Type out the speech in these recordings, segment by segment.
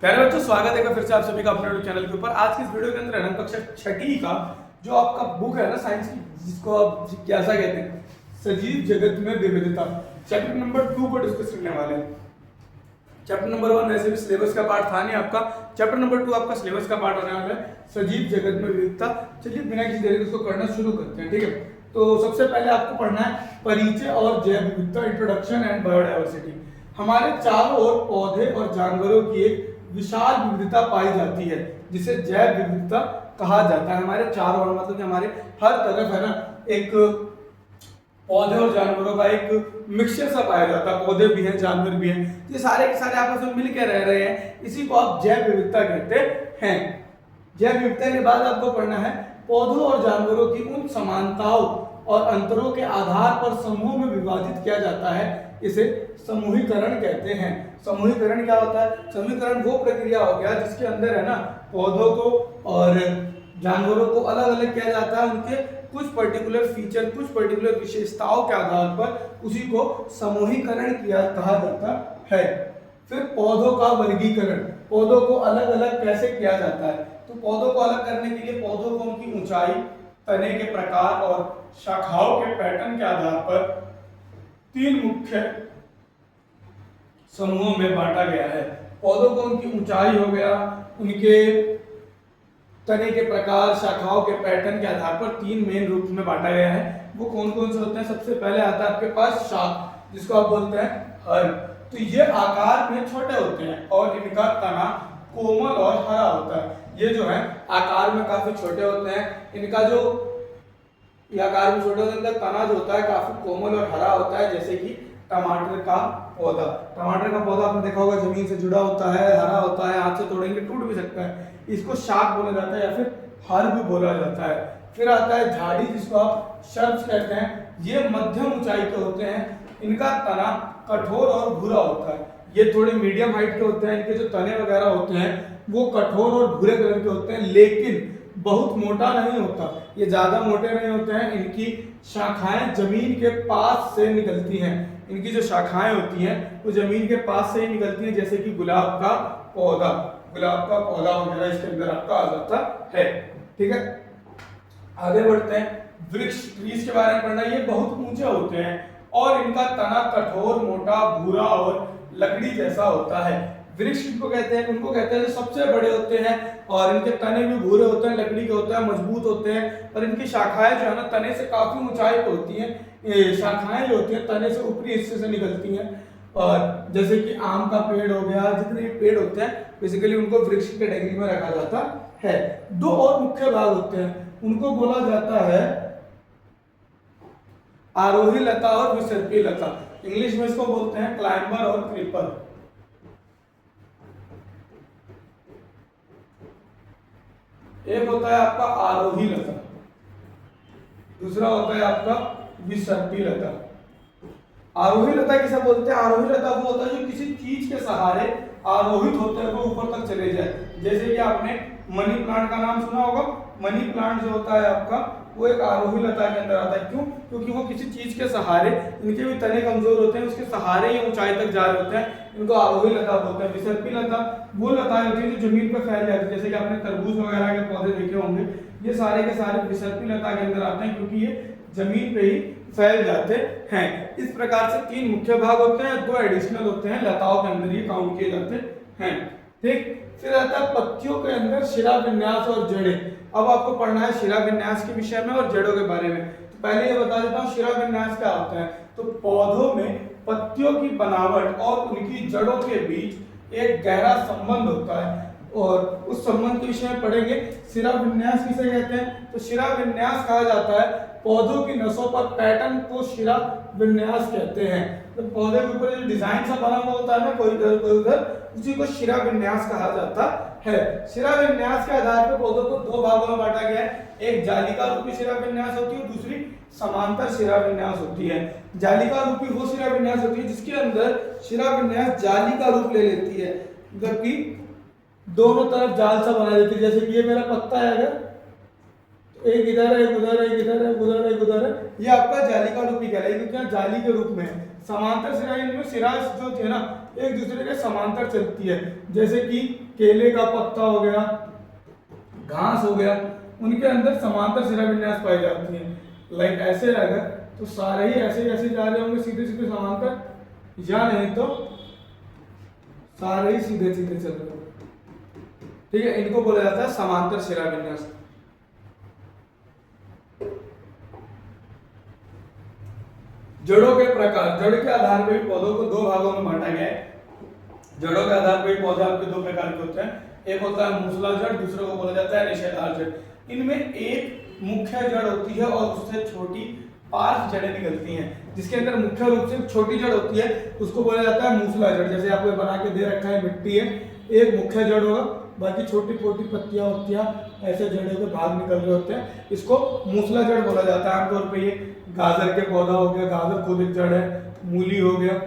प्यारे बच्चों, स्वागत है फिर से आप सभी का अपने चैनल के ऊपर। आज की इस वीडियो के अंदर है ना कक्षा छठी का जो आपका बुक है ना साइंस की, जिसको आप जिज्ञासा कहते हैं, सजीव जगत में विविधता, चैप्टर नंबर 2 को डिस्कस करने वाले हैं। चैप्टर नंबर 1 वैसे भी सिलेबस का पार्ट था नहीं आपका, चैप्टर नंबर 2 आपका सिलेबस का पार्ट होने वाला है, सजीव जगत में विविधता। चलिए बिना किसी देरी के उसको करना शुरू करते हैं, ठीक है। तो सबसे पहले आपको पढ़ना है परिचय और जैव विविधता, इंट्रोडक्शन एंड बायोडाइवर्सिटी। हमारे चारों ओर पौधे और जानवरों की एक विशाल विविधता पाई जाती है जिसे जैव विविधता कहा जाता है। हमारे चारों ओर मतलब कि हमारे हर तरफ है ना एक पौधे और जानवरों का एक मिक्सचर सा पाया जाता है, पौधे भी हैं जानवर भी हैं, ये सारे के सारे आपस में मिलकर रह रहे हैं, इसी को आप जैव विविधता कहते हैं। जैव विविधता के बाद आपको पढ़ना है पौधों और जानवरों की उन समानताओं और अंतरों के आधार पर समूह में विभाजित किया जाता है, इसे समूहीकरण कहते हैं। समूहीकरण क्या होता है? समूहीकरण वो प्रक्रिया हो गया जिसके अंदर है ना पौधों को और जानवरों को अलग अलग किया जाता है, उनके कुछ पर्टिकुलर फीचर, कुछ पर्टिकुलर विशेषताओं के आधार पर उसी को समूहीकरण किया कहा जाता है। फिर पौधों का वर्गीकरण, पौधों को अलग अलग कैसे किया जाता है? तो पौधों को अलग करने के लिए पौधों को उनकी ऊंचाई, तने के प्रकार और शाखाओं के पैटर्न के आधार पर 3 मुख्य समूहों में बांटा गया है। पौधों को उनकी ऊंचाई हो गया, उनके तने के प्रकार, शाखाओं के पैटर्न के आधार पर 3 मेन रूप में बांटा गया है। वो कौन कौन से होते हैं? सबसे पहले आता है आपके पास शाख, जिसको आप बोलते हैं हर। तो ये आकार में छोटे होते हैं और इनका तना कोमल और हरा होता है। ये जो है आकार में काफी छोटे होते हैं, इनका जो आकार में छोटे होते हैं, इनका तना जो होता है काफी कोमल और हरा होता है, जैसे कि टमाटर का पौधा। टमाटर का पौधा आपने देखा होगा जमीन से जुड़ा होता है, हरा होता है, हाथ से तोड़ेंगे टूट भी सकता है, इसको शाख बोला जाता है या फिर हर भी बोला जाता है। फिर आता है झाड़ी, जिसको आप शर्प्स कहते हैं। ये मध्यम ऊंचाई के होते हैं, इनका तना कठोर और भूरा होता है। ये थोड़े मीडियम हाइट के होते हैं, इनके जो तने वगैरह होते हैं वो कठोर और भूरे कलर के होते हैं, लेकिन बहुत मोटा नहीं होता, ये ज्यादा मोटे नहीं होते हैं। इनकी शाखाएं जमीन के पास से निकलती हैं, इनकी जो शाखाएं होती हैं वो जमीन के पास से ही निकलती हैं, जैसे कि गुलाब का पौधा वगैरह इसके अंदर आपका आ जाता है, ठीक है। आगे बढ़ते हैं, वृक्ष, ट्रीज के बारे में पढ़ना। ये बहुत ऊंचे होते हैं और इनका तना कठोर, मोटा, भूरा और लकड़ी जैसा होता है। वृक्ष किसको कहते हैं? उनको कहते हैं जो सबसे बड़े होते हैं और इनके तने भी भूरे होते हैं, लकड़ी के होते हैं, मजबूत होते हैं, और इनकी शाखाएं जो है ना तने से काफी ऊंचाई पे होती हैं। शाखाएं जो होती हैं तने से ऊपरी हिस्से से निकलती हैं, और जैसे कि आम का पेड़ हो गया, जितने भी पेड़ होते हैं बेसिकली उनको वृक्ष की कैटेगरी में रखा जाता है। 2 और मुख्य भाग होते हैं, उनको बोला जाता है आरोही लता और विसर्पी लता। इंग्लिश में इसको बोलते हैं क्लाइंबर और क्रीपर। एक होता है आपका आरोही लता, दूसरा होता है आपका विसर्पी लता। आरोही लता किसे बोलते हैं? आरोही लता वो होता है जो किसी चीज के सहारे आरोहित होते हुए ऊपर तक चले जाए। जैसे कि आपने मनी प्लांट का नाम सुना होगा। मनी प्लांट जो होता है आपका वो एक आरोही लता के अंदर आता है। क्यों? क्योंकि वो किसी चीज के सहारे, इनके भी तने कमजोर होते हैं, उसके सहारे ये ऊंचाई तक जा रहे होते हैं, इनको आरोही लता बोलते हैं। विसर्पी लता वो लताएं होती है जो जमीन पर फैल जाती है, जैसे कि आपने तरबूज वगैरह के पौधे देखे होंगे, ये सारे के सारे विसर्पी लता के अंदर आते हैं, क्योंकि ये जमीन पे ही फैल जाते हैं। इस प्रकार से 3 मुख्य भाग होते हैं, 2 एडिशनल होते हैं, लताओं के अंदर ये काउंट किए जाते हैं, ठीक। फिर आता है पत्तियों के अंदर शिरा विन्यास और जड़ें। अब आपको पढ़ना है शिरा विन्यास के विषय में और जड़ों के बारे में। तो पहले ये बता देता हूँ शिरा विन्यास क्या होता है। तो पौधों में पत्तियों की बनावट और उनकी जड़ों के बीच एक गहरा संबंध होता है, और उस संबंध के विषय में पढ़ेंगे। शिरा विन्यास किसे कहते हैं? तो शिरा विन्यास कहा जाता है पौधों की नसों पर पैटर्न को शिरा विन्यास कहते हैं। तो पौधे के ऊपर जो डिजाइन सा बना हुआ होता है ना, कोई इधर कोई उधर, उसी को शिरा विन्यास कहा जाता है। शिरा विन्यास के आधार पर पौधों को 2 भागों में बांटा गया है, एक जालिका रूपी शिरा विन्यास होती है, दूसरी समांतर शिरा विन्यास होती है। जालिका रूपी वो शिरा विन्यास होती है जिसके अंदर शिरा विन्यास जाली का रूप ले लेती है, जबकि दोनों तरफ जाल सा बना देती है। जैसे कि ये मेरा पत्ता है, अगर एक इधर है, एक उधर है, एक इधर है, उधर है, एक उधर है, ये आपका जाली का रूप ही कहलाएगा, क्योंकि जाली के रूप में है। समांतर शिरा, इनमें शिरा जो थे ना एक दूसरे के समांतर चलती है, जैसे कि केले का पत्ता हो गया, घास हो गया, उनके अंदर समांतर शिरा विन्यास पाई जाती है। लाइक ऐसे अगर तो सारे ही ऐसे ऐसे जा रहे होंगे सीधे सीधे समांतर, या नहीं तो सारे ही सीधे सीधे चल रहे होंगे। ठीक है, इनको बोला जाता है समांतर शिरा विन्यास। जड़ों के प्रकार, जड़ के आधार पर भी पौधों को दो भागों में बांटा गया है। जड़ों के आधार पर पौधे आपके दो प्रकार के होते हैं, एक होता है मूसला जड़, दूसरे को बोला जाता है रेशेदार जड़। इनमें एक मुख्य जड़ होती है और उससे छोटी पार्श्व जड़ें निकलती हैं, जिसके अंदर मुख्य रूप से छोटी जड़ होती है उसको बोला जाता है मूसला जड़। जैसे आपको बना के दे रखा है, मिट्टी है, एक मुख्य जड़ होगा, बाकी छोटी छोटी पत्तियां उत्तियां ऐसे जड़ों के भाग निकल रहे होते हैं, इसको मूसला जड़ बोला जाता है। आमतौर पर ये गाजर के पौधा हो गया, गाजर खुद एक जड़ है, मूली हो गया,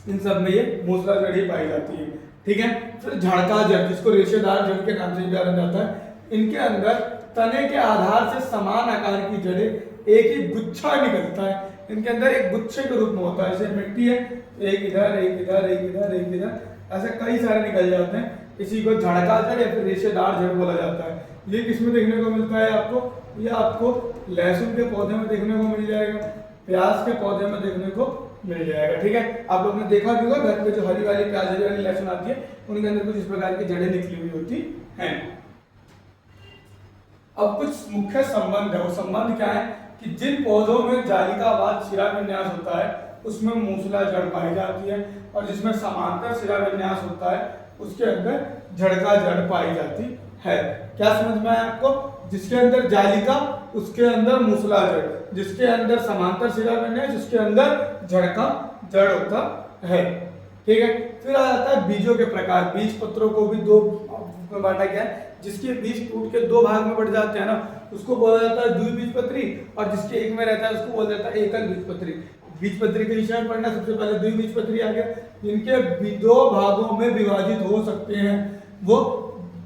इन सब में ये मूसला जड़ ही पाई जाती है। ठीक है, फिर झड़का जड़, जिसको रेशेदार जड़ के नाम से भी जाना जाता है। इनके अंदर तने के आधार से समान आकार की जड़ें, एक ही गुच्छा निकलता है, इनके अंदर एक गुच्छे के रूप में होता है। जैसे मिट्टी है, एक इधर एक इधर एक इधर एक इधर, ऐसे कई सारे निकल जाते हैं, इसी को झड़का जड़ या फिर रेशेदार जड़ बोला जाता है। ये किसमें देखने को मिलता है आपको? ये आपको लहसुन के पौधे में देखने को मिल जाएगा, प्याज के पौधे में देखने को मिल जाएगा। ठीक है, आप लोग ने देखा भी होगा घर पे जो हरी वाली प्याज हरी वाली लहसुन आती है, उनके अंदर कुछ इस प्रकार की जड़ें निकली हुई होती हैं। अब कुछ मुख्य संबंध है, वो संबंध क्या है कि जिन पौधों में जालिकावाद शिरा विन्यास होता है उसमें मूसला जड़ पाई जाती है, और जिसमें समांतर शिरा विन्यास होता है उसके अंदर झड़का जड़ पाई जाती है। क्या समझ में आया आपको? जिसके अंदर जालिका उसके अंदर मूसला जड़, जिसके अंदर समांतर शिरा विन्यास उसके अंदर झड़का जड़ होता है। ठीक है, फिर आ जाता है बीजों के प्रकार। बीज पत्रों को भी दो में बांटा गया है, जिसके बीज टूट के दो भाग में बढ़ जाते हैं ना, उसको बोला जाता है द्विबीजपत्री, और जिसके एक में रहता है उसको बोला जाता है एकल बीजपत्री। बीजपत्री के विषय में पढ़ना, सबसे पहले द्विबीजपत्री आ गया, जिनके दो भागों में विभाजित हो सकते हैं वो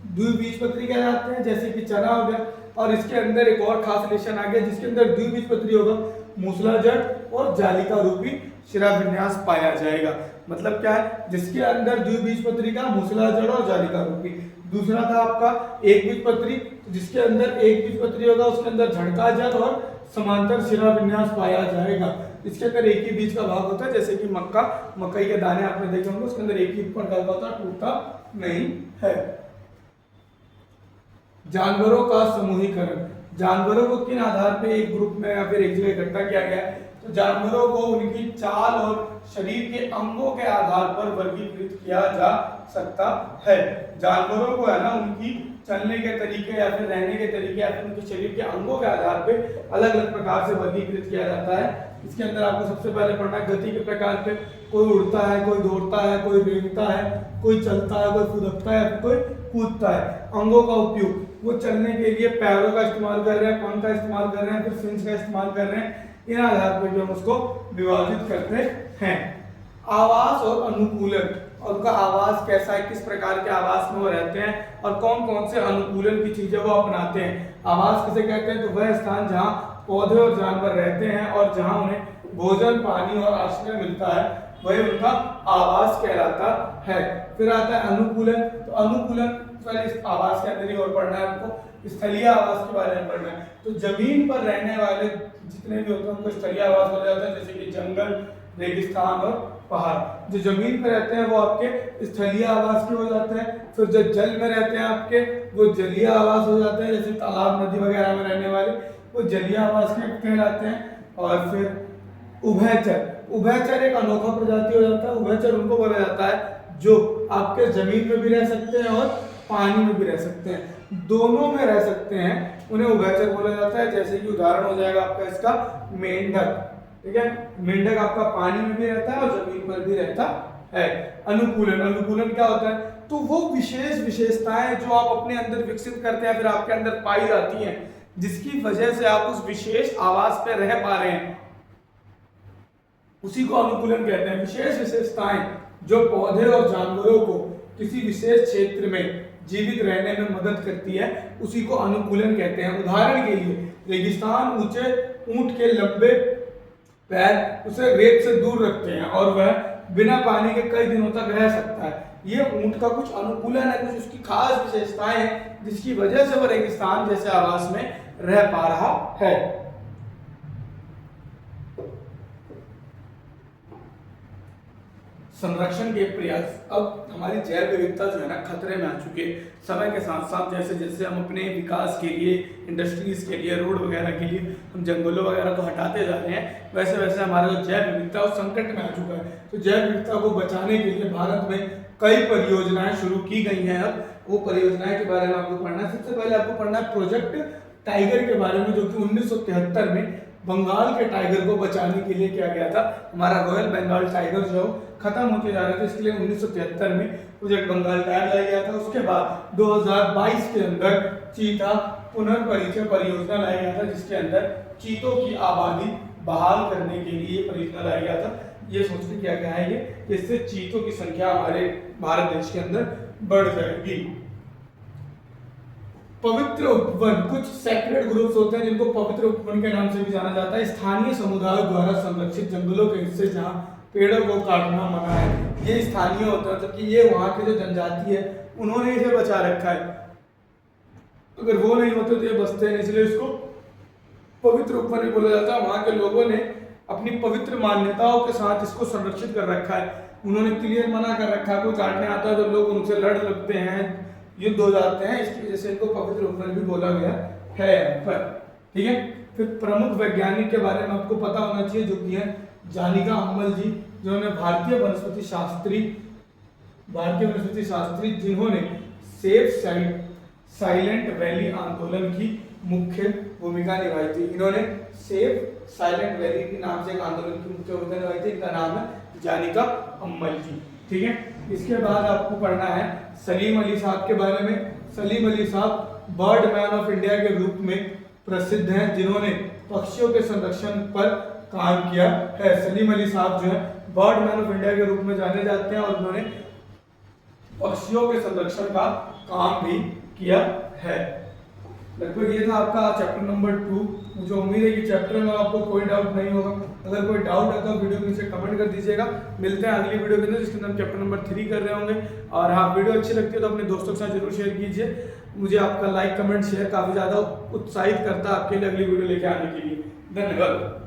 द्विबीजपत्री कहलाते हैं, जैसे कि चना हो गया। और इसके अंदर एक और खास रिलेशन आ गया, जिसके अंदर द्विबीजपत्री होगा, मूसला जड़ और जालिका रूपी शिरा विन्यास पाया जाएगा। मतलब क्या है? जिसके अंदर द्विबीजपत्री का मूसला जड़ और जालिका रूपी। दूसरा था आपका एक बीजपत्री, जिसके अंदर एक बीजपत्री होगा, उसके अंदर झड़का जड़ और समांतर शिरा विन्यास पाया जाएगा। इसके अंदर एक ही बीज का भाग होता है, जैसे कि मक्का, मकई के दाने आपने देखे होंगे, उसके अंदर एक ही प्रकार का होता है, टूटता नहीं है। जानवरों का समूहीकरण, जानवरों को किन आधार पर एक ग्रुप में या फिर एक जगह इकट्ठा किया गया है? तो जानवरों को उनकी चाल और शरीर के अंगों के आधार पर वर्गीकृत किया जा सकता है। जानवरों को है ना, उनकी चलने के तरीके या फिर रहने के तरीके या फिर उनके शरीर के अंगों के आधार पे अलग अलग प्रकार से वर्गीकृत किया जाता है। इसके अंदर आपको सबसे पहले पढ़ना है गति के प्रकार पे। कोई उड़ता है, कोई दौड़ता है, कोई रेंगता है, कोई चलता है, कोई फुदकता है, कोई कूदता है। अंगों का उपयोग, वो चलने के लिए पैरों का इस्तेमाल कर रहे हैं, पंख का इस्तेमाल कर रहे हैं, फिर फिंस का इस्तेमाल कर रहे हैं। इन आधार पर हम उसको विभाजित करते हैं। आवास और अनुकूलन, और उनका आवास कैसा है, किस प्रकार के आवास में वो रहते हैं और कौन कौन से अनुकूलन की चीजें वो अपनाते हैं। आवास किसे कहते हैं? तो वह स्थान जहाँ पौधे और जानवर रहते हैं और जहाँ उन्हें भोजन, पानी और आश्रय मिलता है, वही उनका आवास कहलाता है। फिर आता है अनुकूलन। तो अनुकूलन पहले इस आवास के अंदर ही और पढ़ना है आपको, स्थलीय आवास के बारे में पढ़ना है। तो जमीन पर रहने वाले जितने भी होते हैं उनको स्थलीय आवास बोला जाता है, जैसे कि जंगल, रेगिस्तान और पहाड़। जो जमीन पर रहते हैं वो आपके स्थलीय आवास के हो जाते हैं। फिर जो जल में रहते हैं आपके, वो जलीय आवास हो जाते हैं, जैसे तालाब, नदी वगैरह में रहने वाले वो जलीय आवास के कहलाते हैं। और फिर उभयचर, उभयचर एक अनोखा प्रजाति हो जाता है। उभयचर उनको बोला जाता है जो आपके जमीन में भी रह सकते हैं और पानी में भी रह सकते हैं, दोनों में रह सकते हैं, उन्हें उभयचर बोला जाता है। जैसे कि उदाहरण हो जाएगा आपका इसका मेंढक। ठीक है, मेंढक आपका पानी में भी रहता है और जमीन पर भी रहता है। अनुकूलन, अनुकूलन क्या होता है? तो वो विशेष विशेषताएं जो आप अपने अंदर विकसित करते हैं, फिर आपके अंदर पाई जाती हैं, जिसकी वजह से आप उस विशेष आवास पे रह पा रहे हैं, उसी को अनुकूलन कहते हैं। विशेष विशेषताएं जो पौधे और जानवरों को किसी विशेष क्षेत्र में जीवित रहने में मदद करती है, उसी को अनुकूलन कहते हैं। उदाहरण के लिए रेगिस्तान ऊंचे ऊंट के लंबे पैर उसे रेत से दूर रखते हैं और वह बिना पानी के कई दिनों तक रह सकता है। ये ऊंट का कुछ अनुकूलन है, कुछ उसकी खास विशेषताएं हैं जिसकी वजह से वो रेगिस्तान जैसे आवास में रह पा रहा है। संरक्षण के प्रयास, अब हमारी जैव विविधता जो है ना खतरे में आ चुकी है। समय के साथ साथ जैसे जैसे हम अपने विकास के लिए, इंडस्ट्रीज के लिए, रोड वगैरह के लिए हम जंगलों वगैरह को हटाते जा रहे हैं, वैसे वैसे हमारा जो जैव विविधता उस संकट में आ चुका है। तो जैव विविधता को बचाने के लिए भारत में कई परियोजनाएं शुरू की गई हैं। अब वो परियोजनाएं के बारे में आपको पढ़ना है। सबसे पहले आपको पढ़ना है प्रोजेक्ट टाइगर के बारे में, जो कि 1973 में बंगाल के टाइगर को बचाने के लिए किया गया था। हमारा रॉयल बंगाल टाइगर जो खत्म होते जा रहे थे, इसके लिए 1973 में प्रोजेक्ट बंगाल टाइगर लाया गया था। उसके बाद 2022 के अंदर चीता पुनर्परिचय परियोजना लाया गया था, जिसके अंदर चीतों की आबादी बहाल करने के लिए परियोजना लाया गया था। ये सोच के किया गया है ये, इससे चीतों की संख्या हमारे भारत देश के अंदर बढ़ जाएगी। पवित्र उपवन, कुछ सेक्रेड ग्रुप्स होते हैं जिनको पवित्र उपवन के नाम से भी जाना जाता है। स्थानीय समुदायों द्वारा संरक्षित जंगलों के हिस्से जहां पेड़ों को काटना मना है, ये स्थानीय होता है, मतलब कि ये वहां की जो जनजाति है उन्होंने इसे बचा रखा है। अगर वो नहीं होते तो ये बचते हैं, इसलिए इसको पवित्र उपवन बोला जाता है। वहां के लोगों ने अपनी पवित्र मान्यताओं के साथ इसको संरक्षित कर रखा है। उन्होंने क्लियर मना कर रखा है, कोई काटने आता है तो लोग उनसे लड़ लगते हैं, युद्ध हो जाते हैं, इसकी वजह से इनको पवित्र उपवन भी बोला गया है यहाँ पर। ठीक है, फिर प्रमुख वैज्ञानिक के बारे में आपको पता होना चाहिए, जो कि है जानिका अम्मल जी, जिन्होंने भारतीय वनस्पति शास्त्री जिन्होंने सेफ साइलेंट वैली आंदोलन की मुख्य भूमिका निभाई थी। इन्होंने सेफ साइलेंट वैली के नाम से एक आंदोलन की मुख्य भूमिका निभाई थी। इनका नाम है जानिका अम्मल जी। ठीक है, इसके बाद आपको पढ़ना है सलीम अली साहब के बारे में। सलीम अली साहब बर्ड मैन ऑफ इंडिया के रूप में प्रसिद्ध हैं, जिन्होंने पक्षियों के संरक्षण पर काम किया है। सलीम अली साहब जो है बर्ड मैन ऑफ इंडिया के रूप में जाने जाते हैं और उन्होंने पक्षियों के संरक्षण का काम भी किया है। लगभग ये था आपका चैप्टर नंबर 2। मुझे उम्मीद है कि चैप्टर में आपको कोई डाउट नहीं होगा। अगर कोई डाउट है तो वीडियो में नीचे कमेंट कर दीजिएगा। मिलते हैं अगली वीडियो के अंदर, जिसके अंदर हम चैप्टर नंबर 3 कर रहे होंगे। और हाँ, वीडियो अच्छी लगती है तो अपने दोस्तों के साथ जरूर शेयर कीजिए। मुझे आपका लाइक कमेंट शेयर काफ़ी ज़्यादा उत्साहित करता है आपके लिए अगली वीडियो लेके आने के लिए। धन्यवाद।